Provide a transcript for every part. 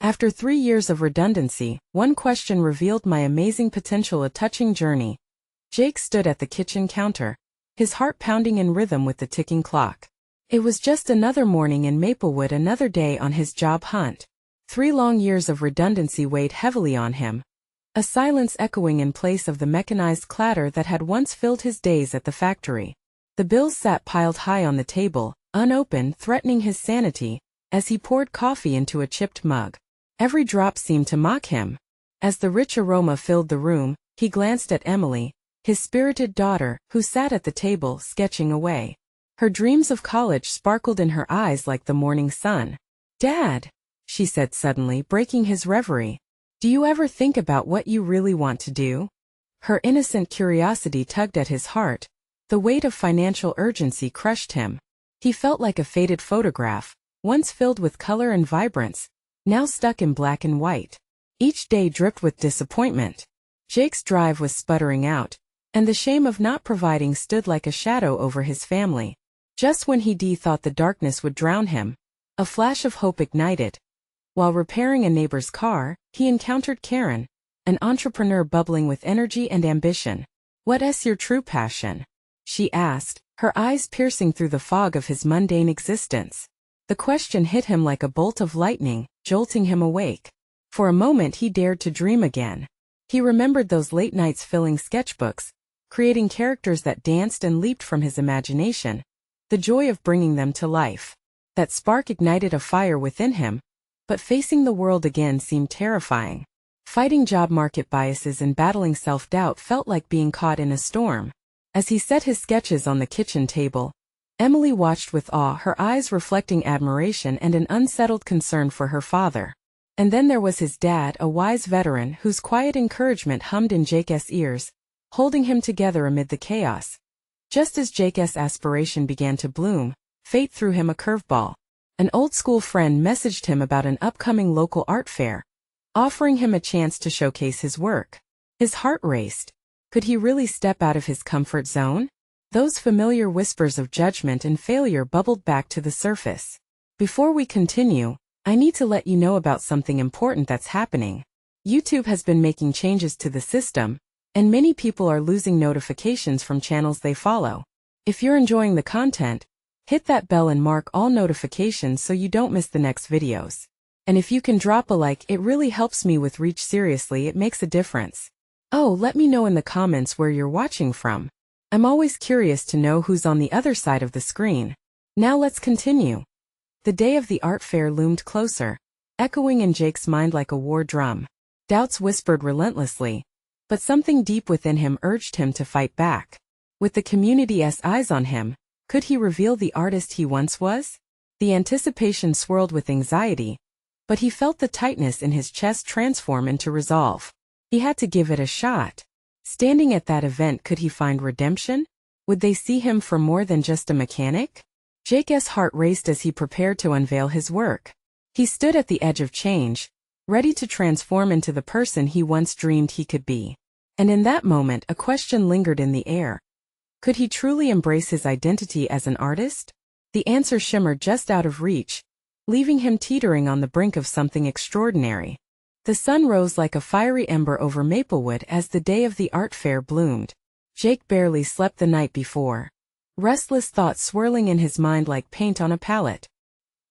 After 3 years of redundancy, one question revealed my amazing potential, a touching journey. Jake stood at the kitchen counter, his heart pounding in rhythm with the ticking clock. It was just another morning in Maplewood, another day on his job hunt. 3 long years of redundancy weighed heavily on him, a silence echoing in place of the mechanized clatter that had once filled his days at the factory. The bills sat piled high on the table, unopened, threatening his sanity, as he poured coffee into a chipped mug. Every drop seemed to mock him. As the rich aroma filled the room, he glanced at Emily, his spirited daughter, who sat at the table, sketching away. Her dreams of college sparkled in her eyes like the morning sun. "Dad," she said suddenly, breaking his reverie, "do you ever think about what you really want to do?" Her innocent curiosity tugged at his heart. The weight of financial urgency crushed him. He felt like a faded photograph, once filled with color and vibrance, now stuck in black and white. Each day dripped with disappointment. Jake's drive was sputtering out, and the shame of not providing stood like a shadow over his family. Just when he thought the darkness would drown him, a flash of hope ignited. While repairing a neighbor's car, he encountered Karen, an entrepreneur bubbling with energy and ambition. "What's your true passion?" she asked, her eyes piercing through the fog of his mundane existence. The question hit him like a bolt of lightning, jolting him awake. For a moment he dared to dream again. He remembered those late nights filling sketchbooks, creating characters that danced and leaped from his imagination, the joy of bringing them to life. That spark ignited a fire within him, but facing the world again seemed terrifying. Fighting job market biases and battling self-doubt felt like being caught in a storm. As he set his sketches on the kitchen table, Emily watched with awe, her eyes reflecting admiration and an unsettled concern for her father. And then there was his dad, a wise veteran whose quiet encouragement hummed in Jake's ears, holding him together amid the chaos. Just as Jake's aspiration began to bloom, fate threw him a curveball. An old-school friend messaged him about an upcoming local art fair, offering him a chance to showcase his work. His heart raced. Could he really step out of his comfort zone? Those familiar whispers of judgment and failure bubbled back to the surface. Before we continue, I need to let you know about something important that's happening. YouTube has been making changes to the system, and many people are losing notifications from channels they follow. If you're enjoying the content, hit that bell and mark all notifications so you don't miss the next videos. And if you can drop a like, it really helps me with reach. Seriously, it makes a difference. Oh, let me know in the comments where you're watching from. I'm always curious to know who's on the other side of the screen. Now let's continue. The day of the art fair loomed closer, echoing in Jake's mind like a war drum. Doubts whispered relentlessly, but something deep within him urged him to fight back. With the community's eyes on him, could he reveal the artist he once was? The anticipation swirled with anxiety, but he felt the tightness in his chest transform into resolve. He had to give it a shot. Standing at that event, could he find redemption? Would they see him for more than just a mechanic? Jake's heart raced as he prepared to unveil his work. He stood at the edge of change, ready to transform into the person he once dreamed he could be. And in that moment, a question lingered in the air. Could he truly embrace his identity as an artist? The answer shimmered just out of reach, leaving him teetering on the brink of something extraordinary. The sun rose like a fiery ember over Maplewood as the day of the art fair bloomed. Jake barely slept the night before, restless thoughts swirling in his mind like paint on a palette.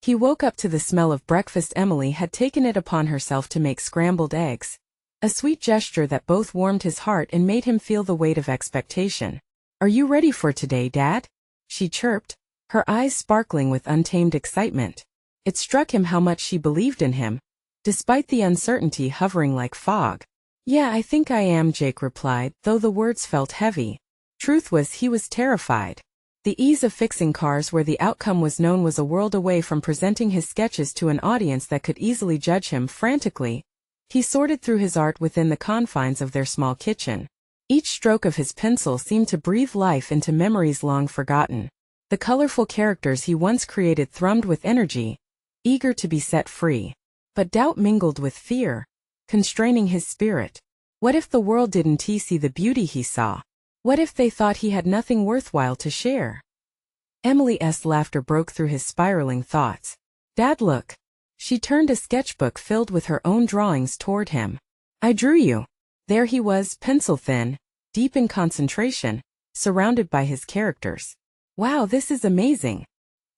He woke up to the smell of breakfast. Emily had taken it upon herself to make scrambled eggs, a sweet gesture that both warmed his heart and made him feel the weight of expectation. "Are you ready for today, Dad?" she chirped, her eyes sparkling with untamed excitement. It struck him how much she believed in him, despite the uncertainty hovering like fog. "Yeah, I think I am," Jake replied, though the words felt heavy. Truth was, he was terrified. The ease of fixing cars where the outcome was known was a world away from presenting his sketches to an audience that could easily judge him. Frantically, he sorted through his art within the confines of their small kitchen. Each stroke of his pencil seemed to breathe life into memories long forgotten. The colorful characters he once created thrummed with energy, eager to be set free. But doubt mingled with fear, constraining his spirit. What if the world didn't see the beauty he saw? What if they thought he had nothing worthwhile to share? Emily's laughter broke through his spiraling thoughts. "Dad, look." She turned a sketchbook filled with her own drawings toward him. I drew you. There he was, pencil thin, deep in concentration, surrounded by his characters. Wow, this is amazing,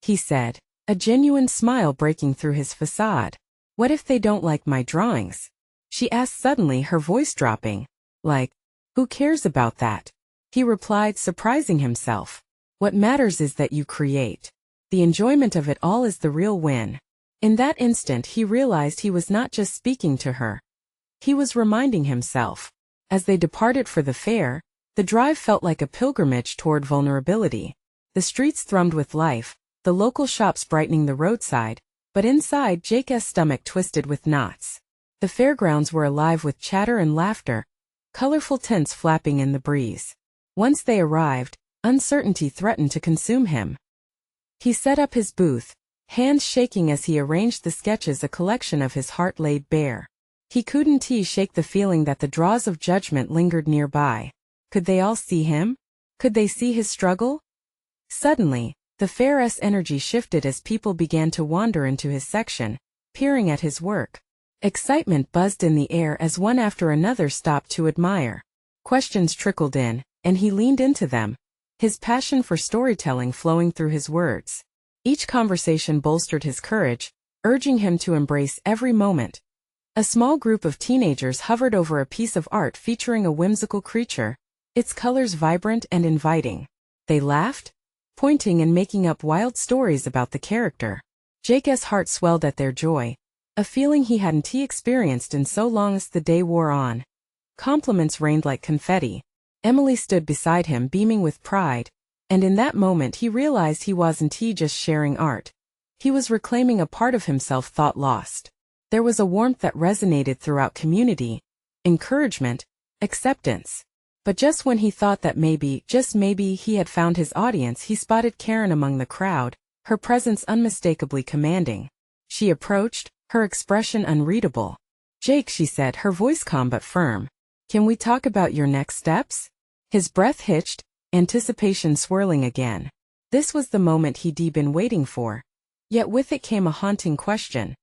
he said, a genuine smile breaking through his facade. What if they don't like my drawings? She asked suddenly, her voice dropping. Like, who cares about that? He replied, surprising himself. What matters is that you create. The enjoyment of it all is the real win. In that instant he realized he was not just speaking to her. He was reminding himself. As they departed for the fair, the drive felt like a pilgrimage toward vulnerability. The streets thrummed with life, the local shops brightening the roadside, but inside Jake's stomach twisted with knots. The fairgrounds were alive with chatter and laughter, colorful tints flapping in the breeze. Once they arrived, uncertainty threatened to consume him. He set up his booth, hands shaking as he arranged the sketches, a collection of his heart laid bare. He couldn't shake the feeling that the draws of judgment lingered nearby. Could they all see him? Could they see his struggle? Suddenly, the fair's energy shifted as people began to wander into his section, peering at his work. Excitement buzzed in the air as one after another stopped to admire. Questions trickled in, and he leaned into them, his passion for storytelling flowing through his words. Each conversation bolstered his courage, urging him to embrace every moment. A small group of teenagers hovered over a piece of art featuring a whimsical creature, its colors vibrant and inviting. They laughed, pointing and making up wild stories about the character. Jake's heart swelled at their joy, a feeling he hadn't experienced in so long. As the day wore on, compliments rained like confetti. Emily stood beside him beaming with pride, and in that moment he realized he wasn't just sharing art. He was reclaiming a part of himself thought lost. There was a warmth that resonated throughout, community, encouragement, acceptance. But just when he thought that maybe, just maybe, he had found his audience, he spotted Karen among the crowd, her presence unmistakably commanding. She approached, her expression unreadable. Jake, she said, her voice calm but firm. Can we talk about your next steps? His breath hitched, anticipation swirling again. This was the moment he'd been waiting for. Yet with it came a haunting question.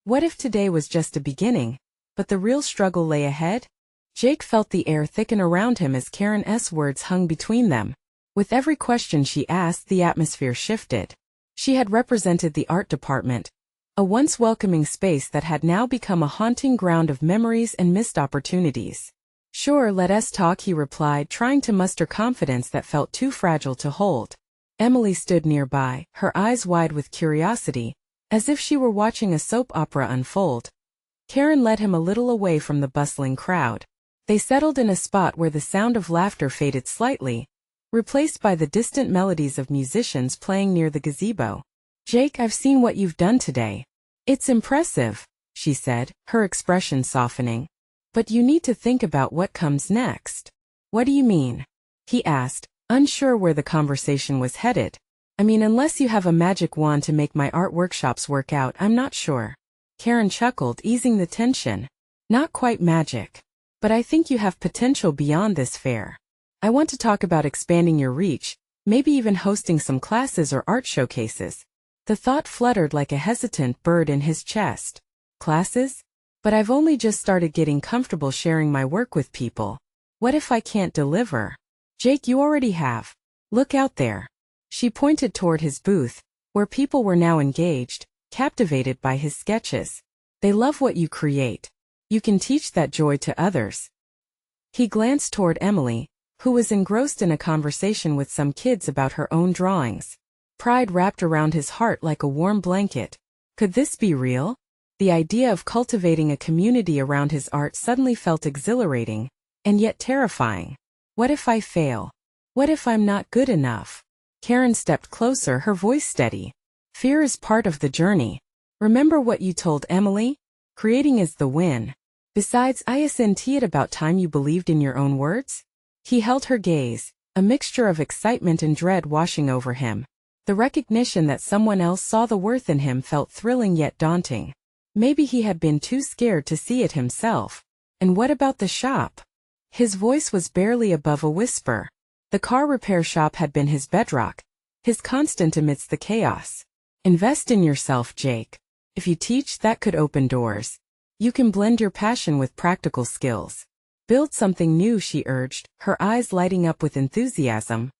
What if today was just a beginning, but the real struggle lay ahead? Jake felt the air thicken around him as Karen's words hung between them. With every question she asked, the atmosphere shifted. She had represented the art department, a once welcoming space that had now become a haunting ground of memories and missed opportunities. Sure, let us talk, he replied, trying to muster confidence that felt too fragile to hold. Emily stood nearby, her eyes wide with curiosity, as if she were watching a soap opera unfold. Karen led him a little away from the bustling crowd. They settled in a spot where the sound of laughter faded slightly, replaced by the distant melodies of musicians playing near the gazebo. Jake, I've seen what you've done today. It's impressive, she said, her expression softening. But you need to think about what comes next. What do you mean? He asked, unsure where the conversation was headed. I mean, unless you have a magic wand to make my art workshops work out, I'm not sure. Karen chuckled, easing the tension. Not quite magic. But I think you have potential beyond this fair. I want to talk about expanding your reach, maybe even hosting some classes or art showcases. The thought fluttered like a hesitant bird in his chest. Classes? But I've only just started getting comfortable sharing my work with people. What if I can't deliver? Jake, you already have. Look out there. She pointed toward his booth, where people were now engaged, captivated by his sketches. They love what you create. You can teach that joy to others. He glanced toward Emily, who was engrossed in a conversation with some kids about her own drawings. Pride wrapped around his heart like a warm blanket. Could this be real? The idea of cultivating a community around his art suddenly felt exhilarating, and yet terrifying. What if I fail? What if I'm not good enough? Karen stepped closer, her voice steady. Fear is part of the journey. Remember what you told Emily? Creating is the win. Besides, isn't it about time you believed in your own words? He held her gaze, a mixture of excitement and dread washing over him. The recognition that someone else saw the worth in him felt thrilling yet daunting. Maybe he had been too scared to see it himself. And what about the shop? His voice was barely above a whisper. The car repair shop had been his bedrock, his constant amidst the chaos. Invest in yourself, Jake. If you teach, that could open doors. You can blend your passion with practical skills. Build something new, she urged, her eyes lighting up with enthusiasm.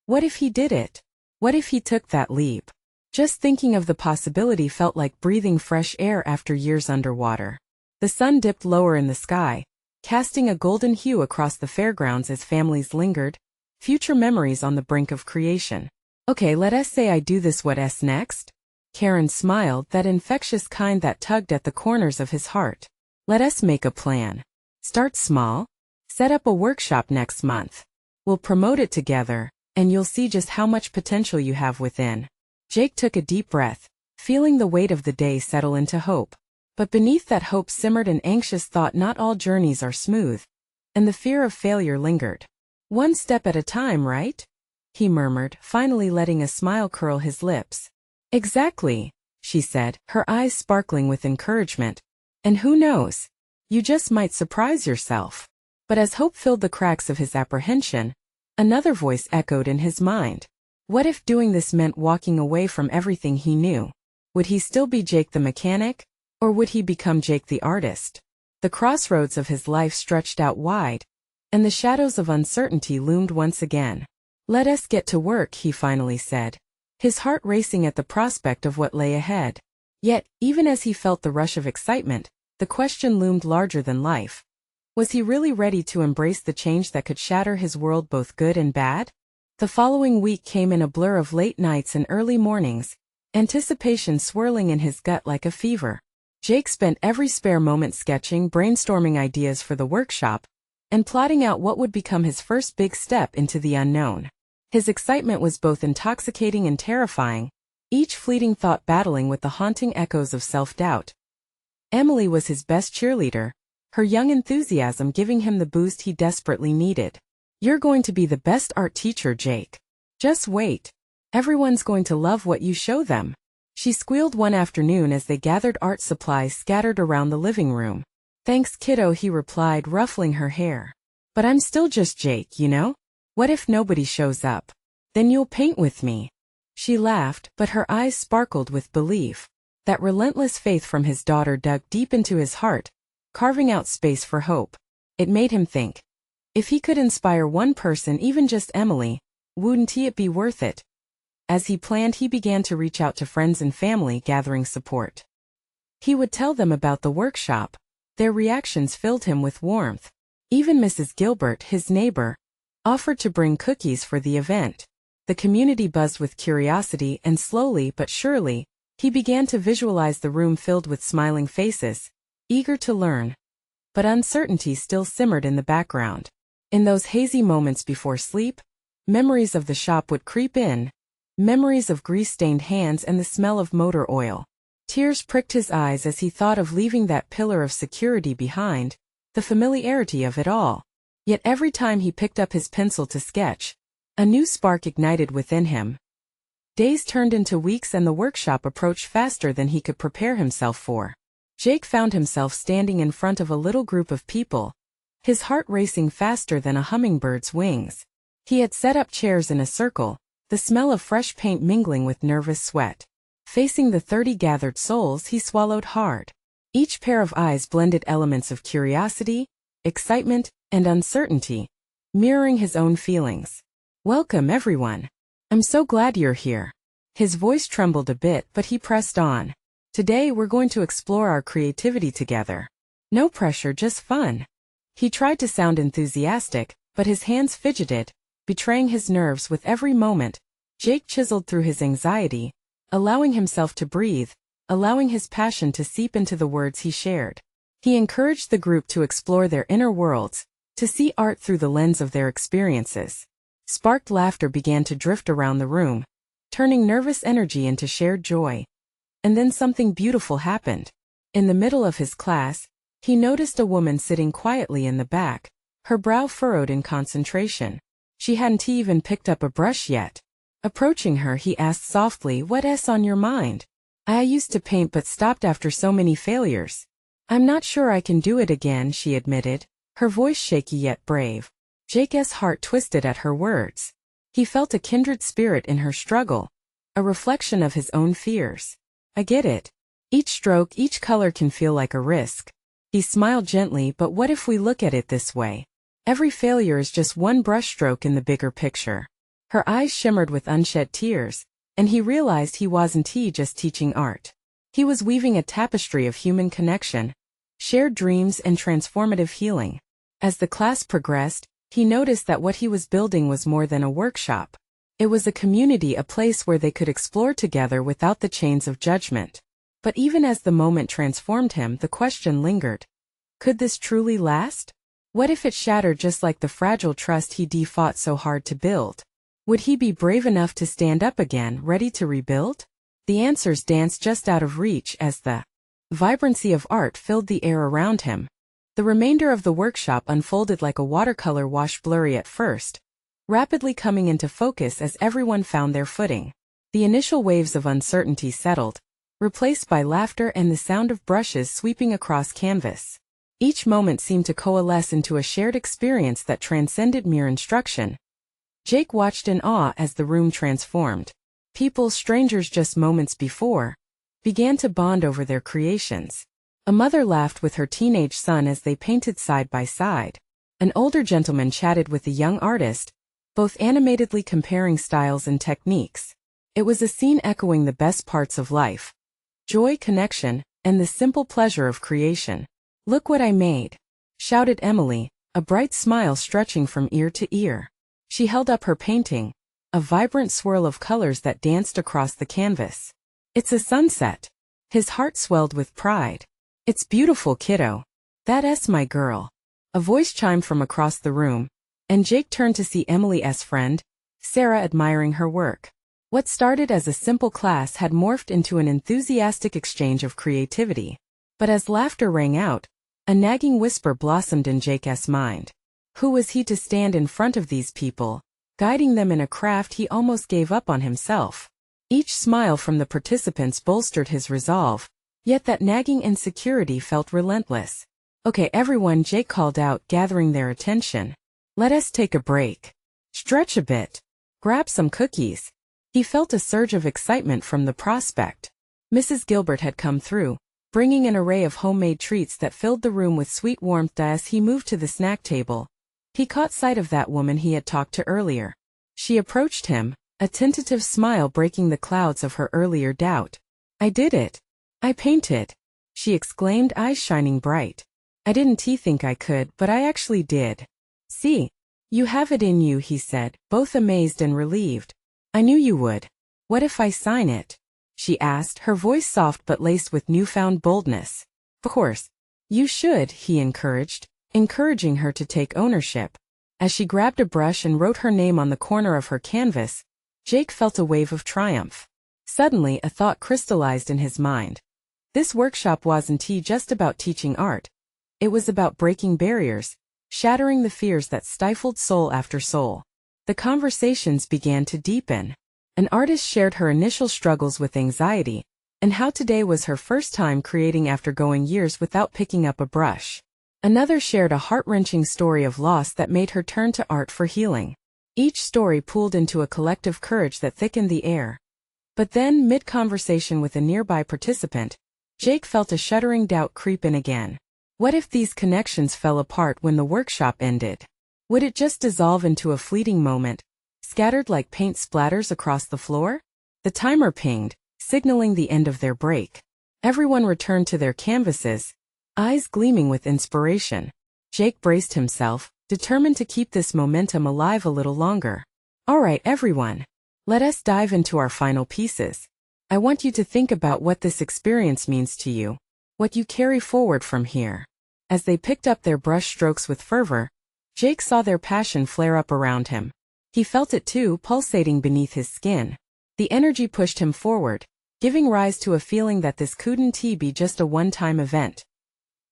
What if he did it? What if he took that leap? Just thinking of the possibility felt like breathing fresh air after years underwater. The sun dipped lower in the sky, casting a golden hue across the fairgrounds as families lingered, future memories on the brink of creation. Okay, let us say I do this, what's next? Karen smiled, that infectious kind that tugged at the corners of his heart. Let us make a plan. Start small. Set up a workshop next month. We'll promote it together, and you'll see just how much potential you have within. Jake took a deep breath, feeling the weight of the day settle into hope. But beneath that hope simmered an anxious thought. Not all journeys are smooth, and the fear of failure lingered. One step at a time, right? He murmured, finally letting a smile curl his lips. Exactly, she said, her eyes sparkling with encouragement. And who knows? You just might surprise yourself. But as hope filled the cracks of his apprehension, another voice echoed in his mind. What if doing this meant walking away from everything he knew? Would he still be Jake the mechanic, or would he become Jake the artist? The crossroads of his life stretched out wide, and the shadows of uncertainty loomed once again. Let us get to work, he finally said, his heart racing at the prospect of what lay ahead. Yet, even as he felt the rush of excitement, the question loomed larger than life. Was he really ready to embrace the change that could shatter his world, both good and bad? The following week came in a blur of late nights and early mornings, anticipation swirling in his gut like a fever. Jake spent every spare moment sketching, brainstorming ideas for the workshop, and plotting out what would become his first big step into the unknown. His excitement was both intoxicating and terrifying, each fleeting thought battling with the haunting echoes of self-doubt. Emily was his best cheerleader, her young enthusiasm giving him the boost he desperately needed. You're going to be the best art teacher, Jake. Just wait. Everyone's going to love what you show them, she squealed one afternoon as they gathered art supplies scattered around the living room. Thanks, kiddo, he replied, ruffling her hair. But I'm still just Jake, you know? What if nobody shows up? Then you'll paint with me. She laughed, but her eyes sparkled with belief. That relentless faith from his daughter dug deep into his heart, carving out space for hope. It made him think. If he could inspire one person, even just Emily, wouldn't it be worth it? As he planned, he began to reach out to friends and family, gathering support. He would tell them about the workshop. Their reactions filled him with warmth. Even Mrs. Gilbert, his neighbor, offered to bring cookies for the event. The community buzzed with curiosity, and slowly but surely, he began to visualize the room filled with smiling faces, eager to learn. But uncertainty still simmered in the background. In those hazy moments before sleep, memories of the shop would creep in, memories of grease-stained hands and the smell of motor oil. Tears pricked his eyes as he thought of leaving that pillar of security behind, the familiarity of it all. Yet every time he picked up his pencil to sketch, a new spark ignited within him. Days turned into weeks and the workshop approached faster than he could prepare himself for. Jake found himself standing in front of a little group of people, his heart racing faster than a hummingbird's wings. He had set up chairs in a circle, the smell of fresh paint mingling with nervous sweat. Facing the 30 gathered souls, he swallowed hard. Each pair of eyes blended elements of curiosity, excitement, and uncertainty, mirroring his own feelings. Welcome, everyone. I'm so glad you're here. His voice trembled a bit, but he pressed on. Today we're going to explore our creativity together. No pressure, just fun. He tried to sound enthusiastic, but his hands fidgeted, betraying his nerves with every moment. Jake chiseled through his anxiety, allowing himself to breathe, allowing his passion to seep into the words he shared. He encouraged the group to explore their inner worlds, to see art through the lens of their experiences. Sparked laughter began to drift around the room, turning nervous energy into shared joy. And then something beautiful happened. In the middle of his class, he noticed a woman sitting quietly in the back, her brow furrowed in concentration. She hadn't even picked up a brush yet. Approaching her, he asked softly, "What's on your mind?" "I used to paint but stopped after so many failures. I'm not sure I can do it again," she admitted, her voice shaky yet brave. Jake's heart twisted at her words. He felt a kindred spirit in her struggle, a reflection of his own fears. "I get it. Each stroke, each color can feel like a risk. He smiled gently, but what if we look at it this way? Every failure is just one brushstroke in the bigger picture. Her eyes shimmered with unshed tears, and he realized he wasn't just teaching art. He was weaving a tapestry of human connection, shared dreams, and transformative healing. As the class progressed, he noticed that what he was building was more than a workshop. It was a community, a place where they could explore together without the chains of judgment. But even as the moment transformed him, the question lingered. Could this truly last? What if it shattered just like the fragile trust he fought so hard to build? Would he be brave enough to stand up again, ready to rebuild? The answers danced just out of reach as the vibrancy of art filled the air around him. The remainder of the workshop unfolded like a watercolor wash, blurry at first, rapidly coming into focus as everyone found their footing. The initial waves of uncertainty settled, replaced by laughter and the sound of brushes sweeping across canvas. Each moment seemed to coalesce into a shared experience that transcended mere instruction. Jake watched in awe as the room transformed. People, strangers just moments before, began to bond over their creations. A mother laughed with her teenage son as they painted side by side. An older gentleman chatted with a young artist, both animatedly comparing styles and techniques. It was a scene echoing the best parts of life: joy, connection, and the simple pleasure of creation. "Look what I made," shouted Emily, a bright smile stretching from ear to ear. She held up her painting, a vibrant swirl of colors that danced across the canvas. "It's a sunset." His heart swelled with pride. "It's beautiful, kiddo. That's my girl." A voice chimed from across the room, and Jake turned to see Emily's friend, Sarah, admiring her work. What started as a simple class had morphed into an enthusiastic exchange of creativity. But as laughter rang out, a nagging whisper blossomed in Jake's mind. Who was he to stand in front of these people, guiding them in a craft he almost gave up on himself? Each smile from the participants bolstered his resolve, yet that nagging insecurity felt relentless. "Okay, everyone," Jake called out, gathering their attention. "Let us take a break. Stretch a bit. Grab some cookies." He felt a surge of excitement from the prospect. Mrs. Gilbert had come through, bringing an array of homemade treats that filled the room with sweet warmth. As he moved to the snack table, he caught sight of that woman he had talked to earlier. She approached him, a tentative smile breaking the clouds of her earlier doubt. "I did it. I painted," she exclaimed, eyes shining bright. "I didn't think I could, but I actually did." "See, you have it in you," he said, both amazed and relieved. "I knew you would. What if I sign it?" she asked, her voice soft but laced with newfound boldness. "Of course. You should," he encouraging her to take ownership. As she grabbed a brush and wrote her name on the corner of her canvas, Jake felt a wave of triumph. Suddenly, a thought crystallized in his mind. This workshop wasn't just about teaching art. It was about breaking barriers, shattering the fears that stifled soul after soul. The conversations began to deepen. An artist shared her initial struggles with anxiety, and how today was her first time creating after going years without picking up a brush. Another shared a heart-wrenching story of loss that made her turn to art for healing. Each story pooled into a collective courage that thickened the air. But then, mid-conversation with a nearby participant, Jake felt a shuddering doubt creep in again. What if these connections fell apart when the workshop ended? Would it just dissolve into a fleeting moment, scattered like paint splatters across the floor? The timer pinged, signaling the end of their break. Everyone returned to their canvases, eyes gleaming with inspiration. Jake braced himself, determined to keep this momentum alive a little longer. "All right, everyone. Let us dive into our final pieces. I want you to think about what this experience means to you, what you carry forward from here." As they picked up their brush strokes with fervor, Jake saw their passion flare up around him. He felt it too, pulsating beneath his skin. The energy pushed him forward, giving rise to a feeling that this couldn't be just a one-time event.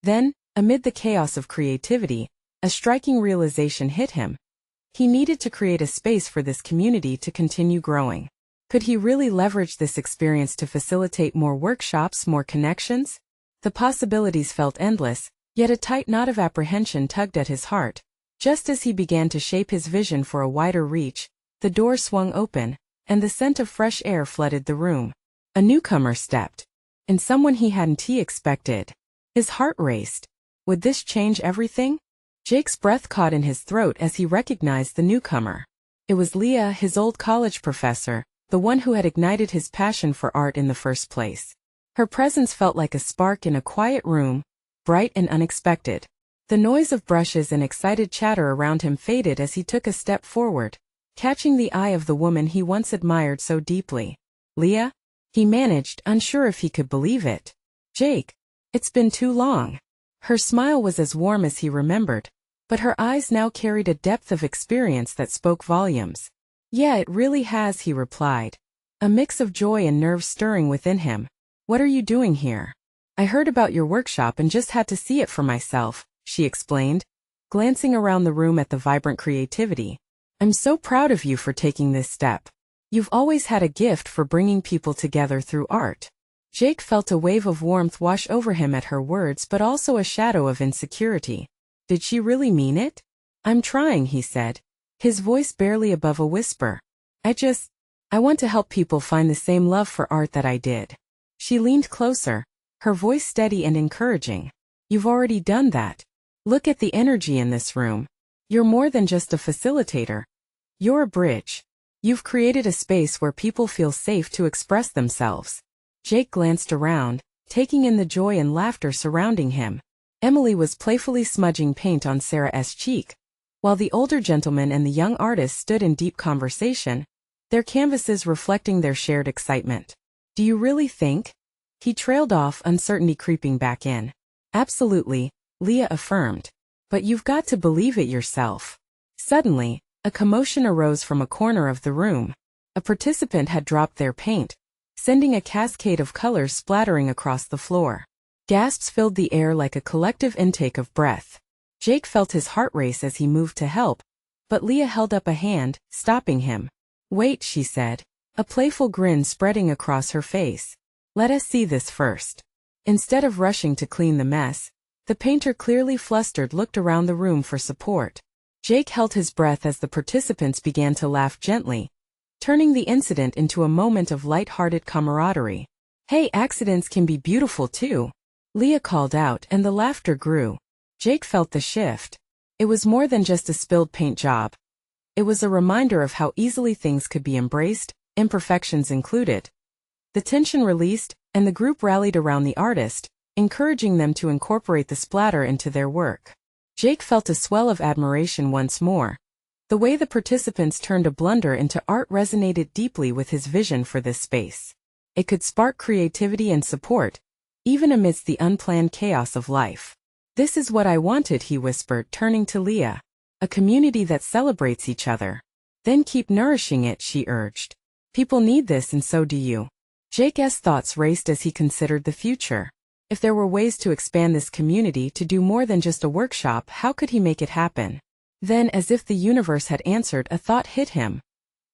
Then, amid the chaos of creativity, a striking realization hit him. He needed to create a space for this community to continue growing. Could he really leverage this experience to facilitate more workshops, more connections? The possibilities felt endless, yet a tight knot of apprehension tugged at his heart. Just as he began to shape his vision for a wider reach, the door swung open, and the scent of fresh air flooded the room. A newcomer stepped and someone he hadn't expected. His heart raced. Would this change everything? Jake's breath caught in his throat as he recognized the newcomer. It was Leah, his old college professor, the one who had ignited his passion for art in the first place. Her presence felt like a spark in a quiet room, bright and unexpected. The noise of brushes and excited chatter around him faded as he took a step forward, catching the eye of the woman he once admired so deeply. Leah? He managed, unsure if he could believe it. Jake. It's been too long. Her smile was as warm as he remembered, but her eyes now carried a depth of experience that spoke volumes. Yeah, it really has, he replied, a mix of joy and nerves stirring within him. What are you doing here? I heard about your workshop and just had to see it for myself, she explained, glancing around the room at the vibrant creativity. I'm so proud of you for taking this step. You've always had a gift for bringing people together through art. Jake felt a wave of warmth wash over him at her words, but also a shadow of insecurity. Did she really mean it? I'm trying, he said, his voice barely above a whisper. I want to help people find the same love for art that I did. She leaned closer, her voice steady and encouraging. You've already done that. Look at the energy in this room. You're more than just a facilitator. You're a bridge. You've created a space where people feel safe to express themselves. Jake glanced around, taking in the joy and laughter surrounding him. Emily was playfully smudging paint on Sarah's cheek, while the older gentleman and the young artist stood in deep conversation, their canvases reflecting their shared excitement. Do you really think? He trailed off, uncertainty creeping back in. Absolutely, Leah affirmed. But you've got to believe it yourself. Suddenly, a commotion arose from a corner of the room. A participant had dropped their paint, sending a cascade of colors splattering across the floor. Gasps filled the air like a collective intake of breath. Jake felt his heart race as he moved to help, but Leah held up a hand, stopping him. Wait, she said, a playful grin spreading across her face. Let us see this first. Instead of rushing to clean the mess, the painter, clearly flustered, looked around the room for support. Jake held his breath as the participants began to laugh gently, turning the incident into a moment of light-hearted camaraderie. Hey, accidents can be beautiful too, Leah called out, and the laughter grew. Jake felt the shift. It was more than just a spilled paint job. It was a reminder of how easily things could be embraced, imperfections included. The tension released, and the group rallied around the artist, encouraging them to incorporate the splatter into their work. Jake felt a swell of admiration once more. The way the participants turned a blunder into art resonated deeply with his vision for this space. It could spark creativity and support, even amidst the unplanned chaos of life. This is what I wanted, he whispered, turning to Leah. A community that celebrates each other. Then keep nourishing it, she urged. People need this, and so do you. Jake's thoughts raced as he considered the future. If there were ways to expand this community to do more than just a workshop, how could he make it happen? Then, as if the universe had answered, a thought hit him.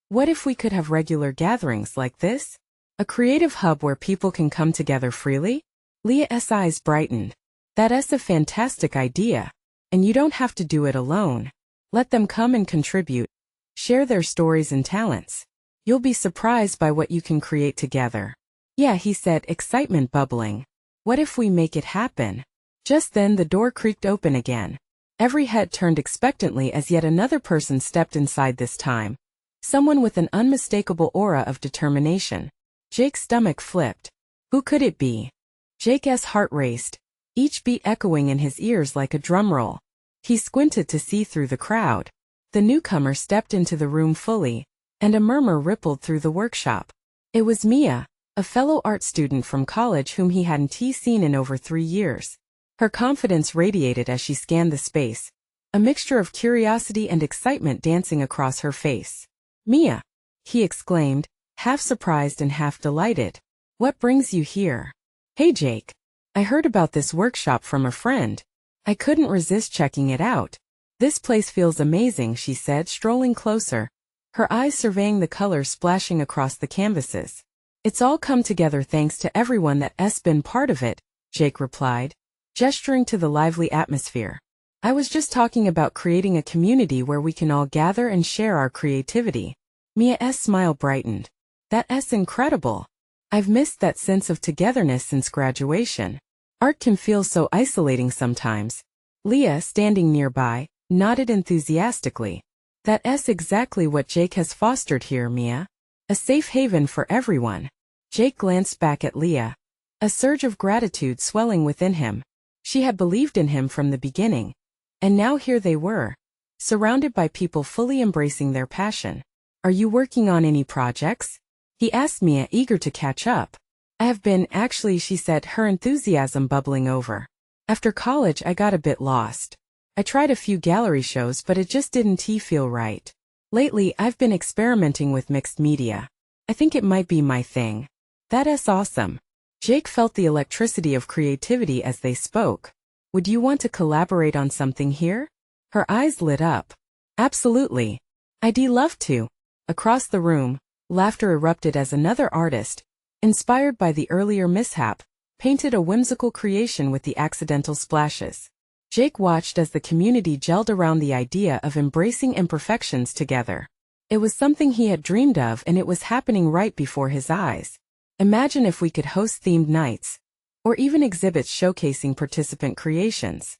What if we could have regular gatherings like this? A creative hub where people can come together freely? Leah's eyes brightened. That's a fantastic idea. And you don't have to do it alone. Let them come and contribute. Share their stories and talents. You'll be surprised by what you can create together. Yeah, he said, excitement bubbling. What if we make it happen? Just then the door creaked open again. Every head turned expectantly as yet another person stepped inside this time. Someone with an unmistakable aura of determination. Jake's stomach flipped. Who could it be? Jake's heart raced, each beat echoing in his ears like a drumroll. He squinted to see through the crowd. The newcomer stepped into the room fully, and a murmur rippled through the workshop. It was Mia, a fellow art student from college whom he hadn't seen in over 3 years. Her confidence radiated as she scanned the space, a mixture of curiosity and excitement dancing across her face. Mia, he exclaimed, half surprised and half delighted. What brings you here? Hey Jake. I heard about this workshop from a friend. I couldn't resist checking it out. This place feels amazing, she said, strolling closer, her eyes surveying the colors splashing across the canvases. It's all come together thanks to everyone that's been part of it, Jake replied, gesturing to the lively atmosphere. I was just talking about creating a community where we can all gather and share our creativity. Mia's smile brightened. That's incredible. I've missed that sense of togetherness since graduation. Art can feel so isolating sometimes. Leah, standing nearby, nodded enthusiastically. That's exactly what Jake has fostered here, Mia. A safe haven for everyone. Jake glanced back at Leah. A surge of gratitude swelling within him. She had believed in him from the beginning. And now here they were, surrounded by people fully embracing their passion. Are you working on any projects? He asked Mia, eager to catch up. I have been, actually, she said, her enthusiasm bubbling over. After college I got a bit lost. I tried a few gallery shows but it just didn't feel right. Lately I've been experimenting with mixed media. I think it might be my thing. That's awesome. Jake felt the electricity of creativity as they spoke. Would you want to collaborate on something here? Her eyes lit up. Absolutely. I'd love to. Across the room, laughter erupted as another artist, inspired by the earlier mishap, painted a whimsical creation with the accidental splashes. Jake watched as the community gelled around the idea of embracing imperfections together. It was something he had dreamed of and it was happening right before his eyes. Imagine if we could host themed nights, or even exhibits showcasing participant creations,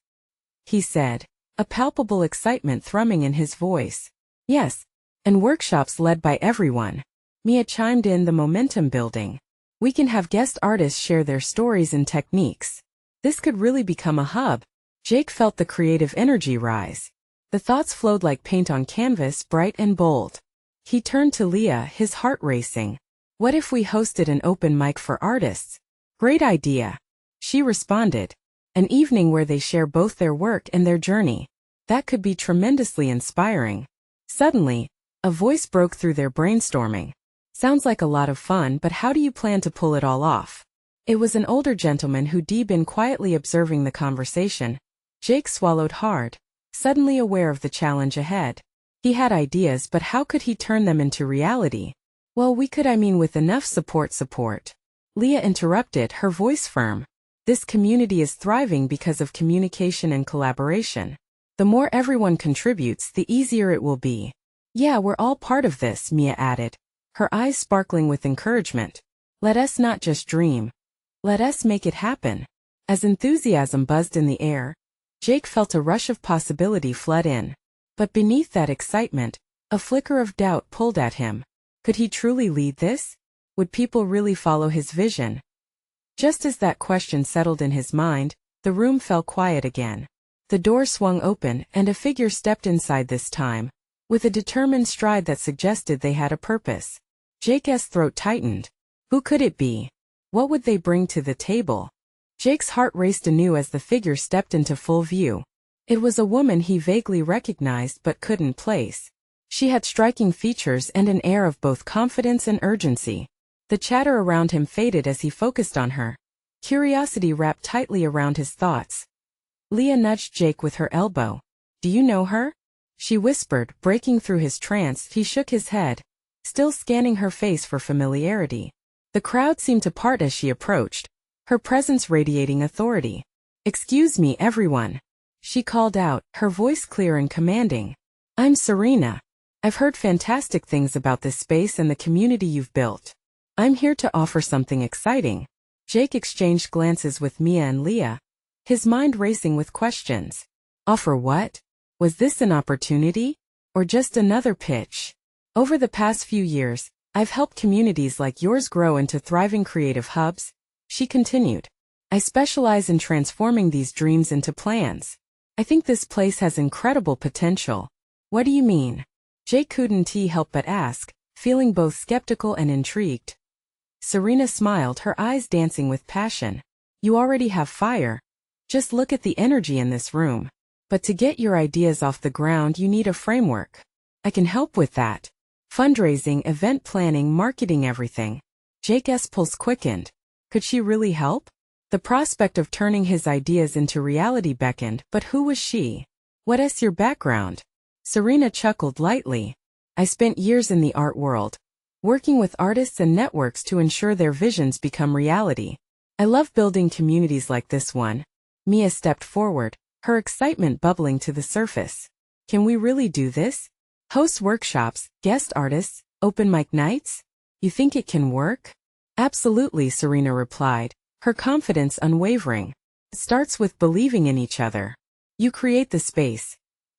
he said, a palpable excitement thrumming in his voice. Yes, and workshops led by everyone. Mia chimed in, the momentum building. We can have guest artists share their stories and techniques. This could really become a hub. Jake felt the creative energy rise. The thoughts flowed like paint on canvas, bright and bold. He turned to Leah, his heart racing. What if we hosted an open mic for artists? Great idea. She responded. An evening where they share both their work and their journey. That could be tremendously inspiring. Suddenly, a voice broke through their brainstorming. Sounds like a lot of fun, but how do you plan to pull it all off? It was an older gentleman who'd been quietly observing the conversation. Jake swallowed hard, suddenly aware of the challenge ahead. He had ideas, but how could he turn them into reality? Well, we could, with enough support. Leah interrupted, her voice firm. This community is thriving because of communication and collaboration. The more everyone contributes, the easier it will be. Yeah, we're all part of this, Mia added, her eyes sparkling with encouragement. Let us not just dream. Let us make it happen. As enthusiasm buzzed in the air, Jake felt a rush of possibility flood in. But beneath that excitement, a flicker of doubt pulled at him. Could he truly lead this? Would people really follow his vision? Just as that question settled in his mind, the room fell quiet again. The door swung open and a figure stepped inside this time, with a determined stride that suggested they had a purpose. Jake's throat tightened. Who could it be? What would they bring to the table? Jake's heart raced anew as the figure stepped into full view. It was a woman he vaguely recognized but couldn't place. She had striking features and an air of both confidence and urgency. The chatter around him faded as he focused on her. Curiosity wrapped tightly around his thoughts. Leah nudged Jake with her elbow. Do you know her? She whispered, breaking through his trance. He shook his head, still scanning her face for familiarity. The crowd seemed to part as she approached, her presence radiating authority. Excuse me, everyone, she called out, her voice clear and commanding. I'm Serena. I've heard fantastic things about this space and the community you've built. I'm here to offer something exciting. Jake exchanged glances with Mia and Leah, his mind racing with questions. Offer what? Was this an opportunity? Or just another pitch? Over the past few years, I've helped communities like yours grow into thriving creative hubs, she continued. I specialize in transforming these dreams into plans. I think this place has incredible potential. What do you mean? Jake couldn't help but ask, feeling both skeptical and intrigued. Serena smiled, her eyes dancing with passion. You already have fire. Just look at the energy in this room. But to get your ideas off the ground, you need a framework. I can help with that. Fundraising, event planning, marketing, everything. Jake's pulse quickened. Could she really help? The prospect of turning his ideas into reality beckoned, but who was she? What's your background? Serena chuckled lightly. I spent years in the art world, working with artists and networks to ensure their visions become reality. I love building communities like this one. Mia stepped forward, her excitement bubbling to the surface. Can we really do this? Host workshops, guest artists, open mic nights? You think it can work? Absolutely, Serena replied, her confidence unwavering. It starts with believing in each other. You create the space.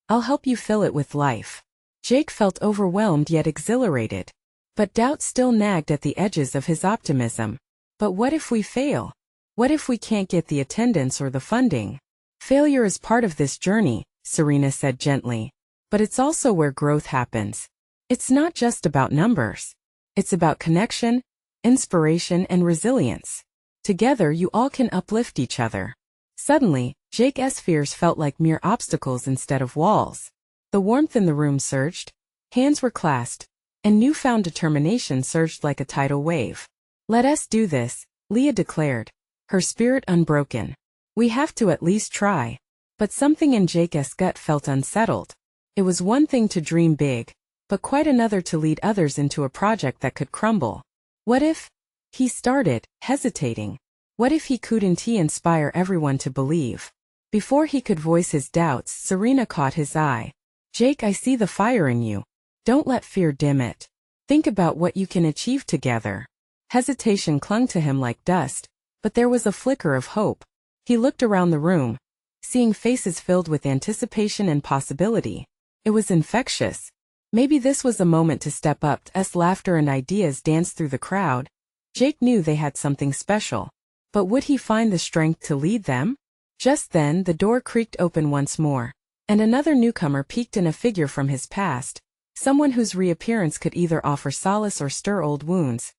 I'll help you fill it with life. Jake felt overwhelmed yet exhilarated. But doubt still nagged at the edges of his optimism. But what if we fail? What if we can't get the attendance or the funding? Failure is part of this journey, Serena said gently. But it's also where growth happens. It's not just about numbers. It's about connection, inspiration, and resilience. Together you all can uplift each other. Suddenly, Jake's fears felt like mere obstacles instead of walls. The warmth in the room surged, hands were clasped, and newfound determination surged like a tidal wave. Let us do this, Leah declared, her spirit unbroken. We have to at least try. But something in Jake's gut felt unsettled. It was one thing to dream big, but quite another to lead others into a project that could crumble. What if? He started, hesitating. What if he couldn't inspire everyone to believe? Before he could voice his doubts, Serena caught his eye. Jake, I see the fire in you. Don't let fear dim it. Think about what you can achieve together. Hesitation clung to him like dust, but there was a flicker of hope. He looked around the room, seeing faces filled with anticipation and possibility. It was infectious. Maybe this was a moment to step up as laughter and ideas danced through the crowd. Jake knew they had something special. But would he find the strength to lead them? Just then, the door creaked open once more, and another newcomer peeked in, a figure from his past, someone whose reappearance could either offer solace or stir old wounds.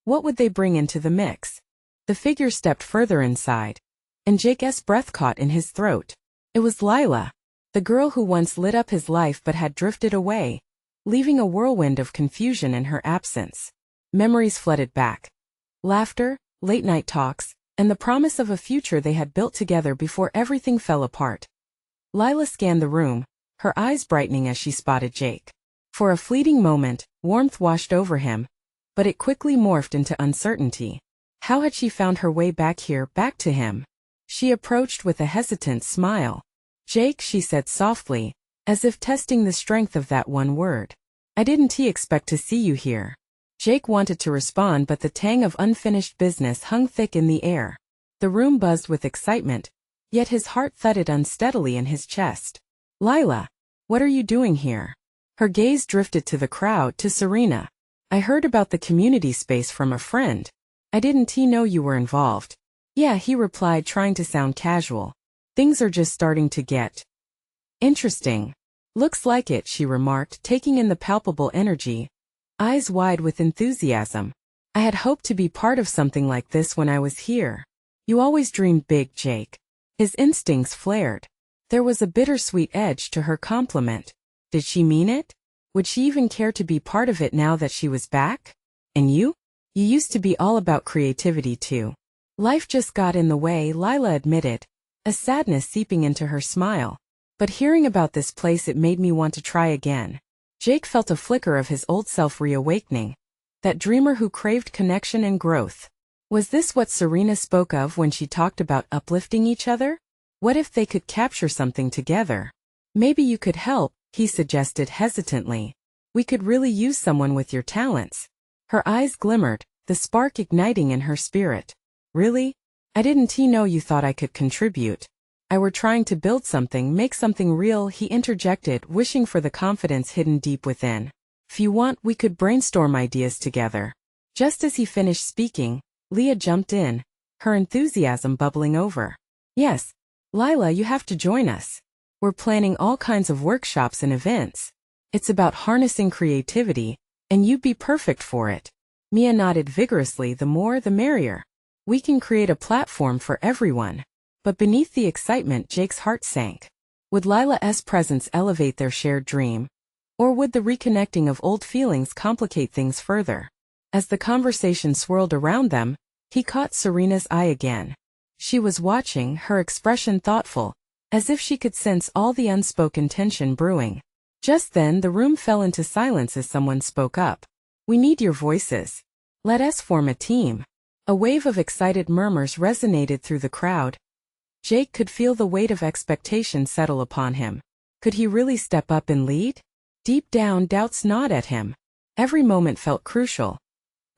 What would they bring into the mix? The figure stepped further inside, and Jake's breath caught in his throat. It was Lila, the girl who once lit up his life but had drifted away, leaving a whirlwind of confusion in her absence. Memories flooded back. Laughter, late-night talks, and the promise of a future they had built together before everything fell apart. Lila scanned the room, her eyes brightening as she spotted Jake. For a fleeting moment, warmth washed over him, but it quickly morphed into uncertainty. How had she found her way back here, back to him? She approached with a hesitant smile. Jake, she said softly, as if testing the strength of that one word. I didn't expect to see you here. Jake wanted to respond, but the tang of unfinished business hung thick in the air. The room buzzed with excitement, yet his heart thudded unsteadily in his chest. Lila, what are you doing here? Her gaze drifted to the crowd, to Serena. I heard about the community space from a friend. I didn't know you were involved. Yeah, he replied, trying to sound casual. Things are just starting to get interesting. Looks like it, she remarked, taking in the palpable energy, eyes wide with enthusiasm. I had hoped to be part of something like this when I was here. You always dreamed big, Jake. His instincts flared. There was a bittersweet edge to her compliment. Did she mean it? Would she even care to be part of it now that she was back? And you? You used to be all about creativity too. Life just got in the way, Lila admitted, a sadness seeping into her smile. But hearing about this place, it made me want to try again. Jake felt a flicker of his old self reawakening, that dreamer who craved connection and growth. Was this what Serena spoke of when she talked about uplifting each other? What if they could capture something together? Maybe you could help, he suggested hesitantly. We could really use someone with your talents. Her eyes glimmered, the spark igniting in her spirit. Really? I didn't know you thought I could contribute. I were trying to build something, make something real, he interjected, wishing for the confidence hidden deep within. If you want, we could brainstorm ideas together. Just as he finished speaking, Leah jumped in, her enthusiasm bubbling over. Yes, Lila, you have to join us. We're planning all kinds of workshops and events. It's about harnessing creativity, and you'd be perfect for it. Mia nodded vigorously. The more the merrier. We can create a platform for everyone. But beneath the excitement, Jake's heart sank. Would Lila's presence elevate their shared dream? Or would the reconnecting of old feelings complicate things further? As the conversation swirled around them, he caught Serena's eye again. She was watching, her expression thoughtful, as if she could sense all the unspoken tension brewing. Just then, the room fell into silence as someone spoke up. We need your voices. Let us form a team. A wave of excited murmurs resonated through the crowd. Jake could feel the weight of expectation settle upon him. Could he really step up and lead? Deep down, doubts gnawed at him. Every moment felt crucial.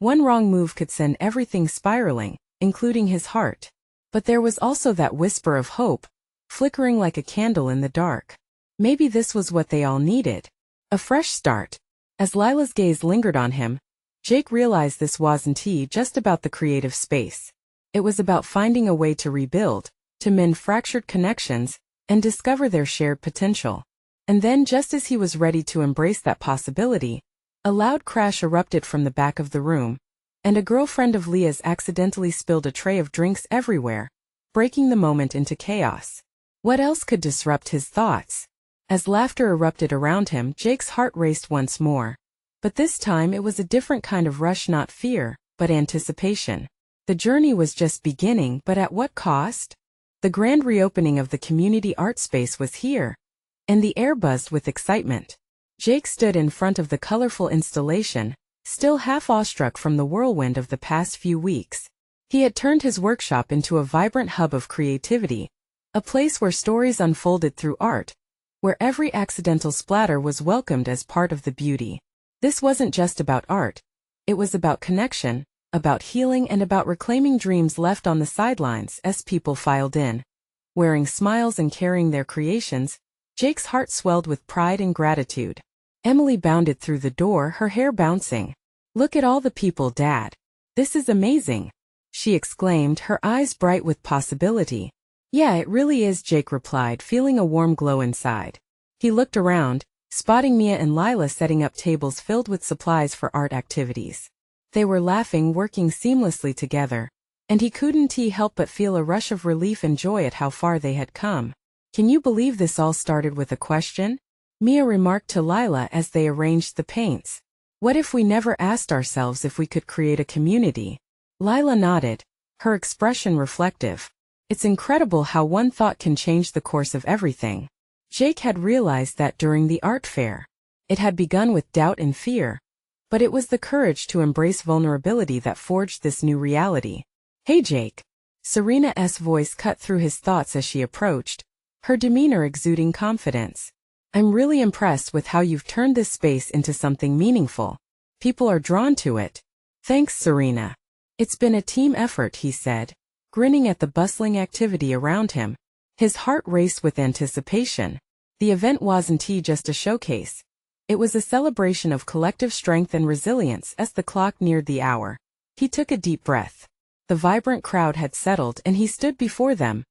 One wrong move could send everything spiraling, including his heart. But there was also that whisper of hope, flickering like a candle in the dark. Maybe this was what they all needed. A fresh start. As Lila's gaze lingered on him, Jake realized this wasn't just about the creative space. It was about finding a way to rebuild, to mend fractured connections, and discover their shared potential. And then, just as he was ready to embrace that possibility, a loud crash erupted from the back of the room, and a girlfriend of Leah's accidentally spilled a tray of drinks everywhere, breaking the moment into chaos. What else could disrupt his thoughts? As laughter erupted around him, Jake's heart raced once more. But this time it was a different kind of rush, not fear, but anticipation. The journey was just beginning, but at what cost? The grand reopening of the community art space was here, and the air buzzed with excitement. Jake stood in front of the colorful installation, still half awestruck from the whirlwind of the past few weeks. He had turned his workshop into a vibrant hub of creativity, a place where stories unfolded through art, where every accidental splatter was welcomed as part of the beauty. This wasn't just about art. It was about connection, about healing, and about reclaiming dreams left on the sidelines as people filed in. Wearing smiles and carrying their creations, Jake's heart swelled with pride and gratitude. Emily bounded through the door, her hair bouncing. "Look at all the people, Dad. This is amazing," she exclaimed, her eyes bright with possibility. "Yeah, it really is," Jake replied, feeling a warm glow inside. He looked around, spotting Mia and Lila setting up tables filled with supplies for art activities. They were laughing, working seamlessly together, and he couldn't help but feel a rush of relief and joy at how far they had come. "Can you believe this all started with a question?" Mia remarked to Lila as they arranged the paints. "What if we never asked ourselves if we could create a community?" Lila nodded, her expression reflective. "It's incredible how one thought can change the course of everything." Jake had realized that during the art fair. It had begun with doubt and fear, but it was the courage to embrace vulnerability that forged this new reality. "Hey Jake." Serena's voice cut through his thoughts as she approached, her demeanor exuding confidence. "I'm really impressed with how you've turned this space into something meaningful. People are drawn to it." "Thanks, Serena. It's been a team effort," he said, grinning at the bustling activity around him. His heart raced with anticipation. The event wasn't just a showcase. It was a celebration of collective strength and resilience. As the clock neared the hour, he took a deep breath. The vibrant crowd had settled and he stood before them,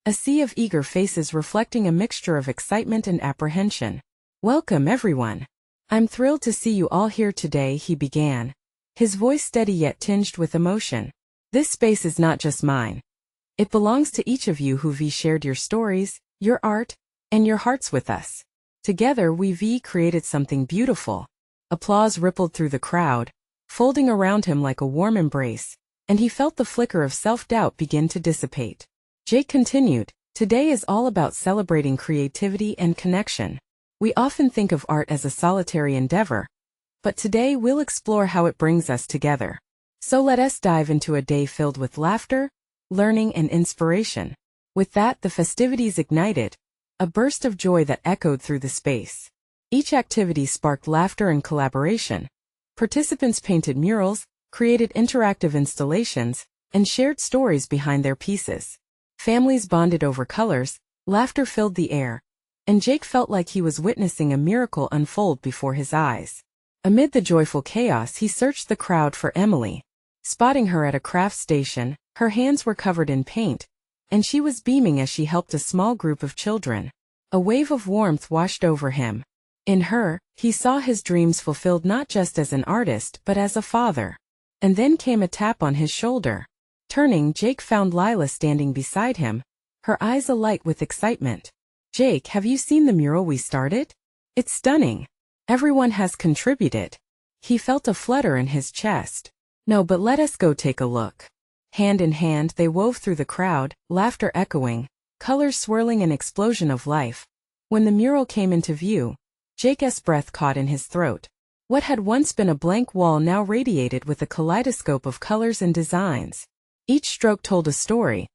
a sea of eager faces reflecting a mixture of excitement and apprehension. "Welcome, everyone. I'm thrilled to see you all here today," he began, his voice steady yet tinged with emotion. "This space is not just mine. It belongs to each of you who've shared your stories, your art, and your hearts with us. Together we've created something beautiful." Applause rippled through the crowd, folding around him like a warm embrace, and he felt the flicker of self-doubt begin to dissipate. Jake continued, "Today is all about celebrating creativity and connection. We often think of art as a solitary endeavor, but today we'll explore how it brings us together. So let us dive into a day filled with laughter, learning, and inspiration." With that, the festivities ignited, a burst of joy that echoed through the space. Each activity sparked laughter and collaboration. Participants painted murals, created interactive installations, and shared stories behind their pieces. Families bonded over colors, laughter filled the air, and Jake felt like he was witnessing a miracle unfold before his eyes. Amid the joyful chaos, he searched the crowd for Emily. Spotting her at a craft station, her hands were covered in paint, and she was beaming as she helped a small group of children. A wave of warmth washed over him. In her, he saw his dreams fulfilled not just as an artist but as a father. And then came a tap on his shoulder. Turning, Jake found Lila standing beside him, her eyes alight with excitement. "Jake, have you seen the mural we started? It's stunning. Everyone has contributed." He felt a flutter in his chest. "No, but let us go take a look." Hand in hand, they wove through the crowd, laughter echoing, colors swirling, an explosion of life. When the mural came into view, Jake's breath caught in his throat. What had once been a blank wall now radiated with a kaleidoscope of colors and designs. Each stroke told a story,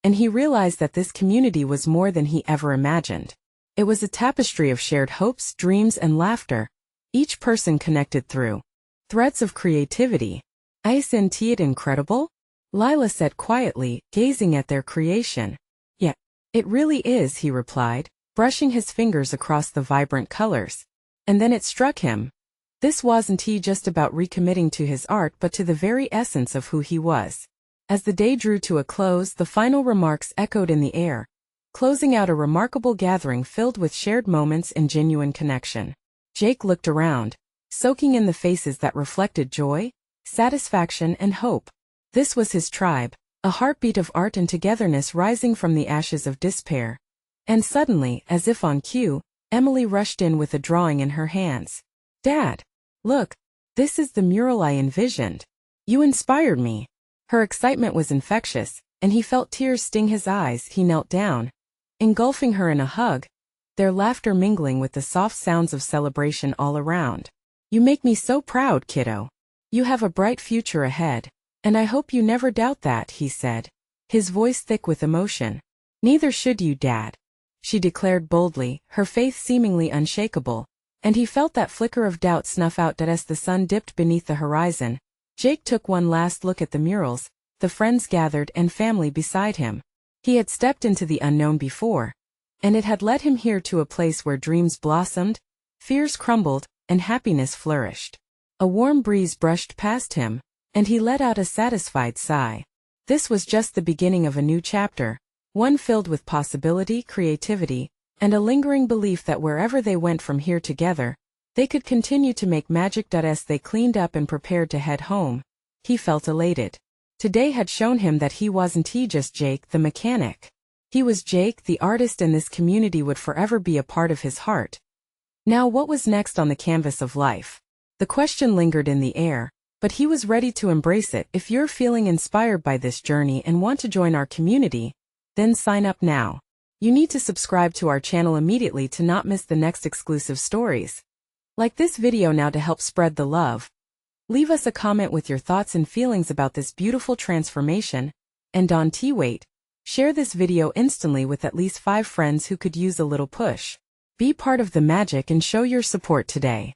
and he realized that this community was more than he ever imagined. It was a tapestry of shared hopes, dreams, and laughter, each person connected through threads of creativity. Isn't it incredible? Lila said quietly, gazing at their creation. Yeah, it really is, he replied, brushing his fingers across the vibrant colors. And then it struck him. This wasn't he just about recommitting to his art but to the very essence of who he was. As the day drew to a close, the final remarks echoed in the air, closing out a remarkable gathering filled with shared moments and genuine connection. Jake looked around, soaking in the faces that reflected joy, satisfaction, and hope. This was his tribe, a heartbeat of art and togetherness rising from the ashes of despair. And suddenly, as if on cue, Emily rushed in with a drawing in her hands. "Dad, look, this is the mural I envisioned. You inspired me." Her excitement was infectious, and he felt tears sting his eyes. He knelt down, engulfing her in a hug, their laughter mingling with the soft sounds of celebration all around. "You make me so proud, kiddo. You have a bright future ahead, and I hope you never doubt that," he said, his voice thick with emotion. "Neither should you, Dad," she declared boldly, her faith seemingly unshakable, and he felt that flicker of doubt snuff out as the sun dipped beneath the horizon. Jake took one last look at the murals, the friends gathered and family beside him. He had stepped into the unknown before, and it had led him here to a place where dreams blossomed, fears crumbled, and happiness flourished. A warm breeze brushed past him, and he let out a satisfied sigh. This was just the beginning of a new chapter, one filled with possibility, creativity, and a lingering belief that wherever they went from here together, they could continue to make magic. As they cleaned up and prepared to head home, he felt elated. Today had shown him that he wasn't just Jake the mechanic. He was Jake the artist, and this community would forever be a part of his heart. Now what was next on the canvas of life? The question lingered in the air, but he was ready to embrace it. If you're feeling inspired by this journey and want to join our community, then sign up now. You need to subscribe to our channel immediately to not miss the next exclusive stories. Like this video now to help spread the love. Leave us a comment with your thoughts and feelings about this beautiful transformation, and don't wait. Share this video instantly with at least 5 friends who could use a little push. Be part of the magic and show your support today.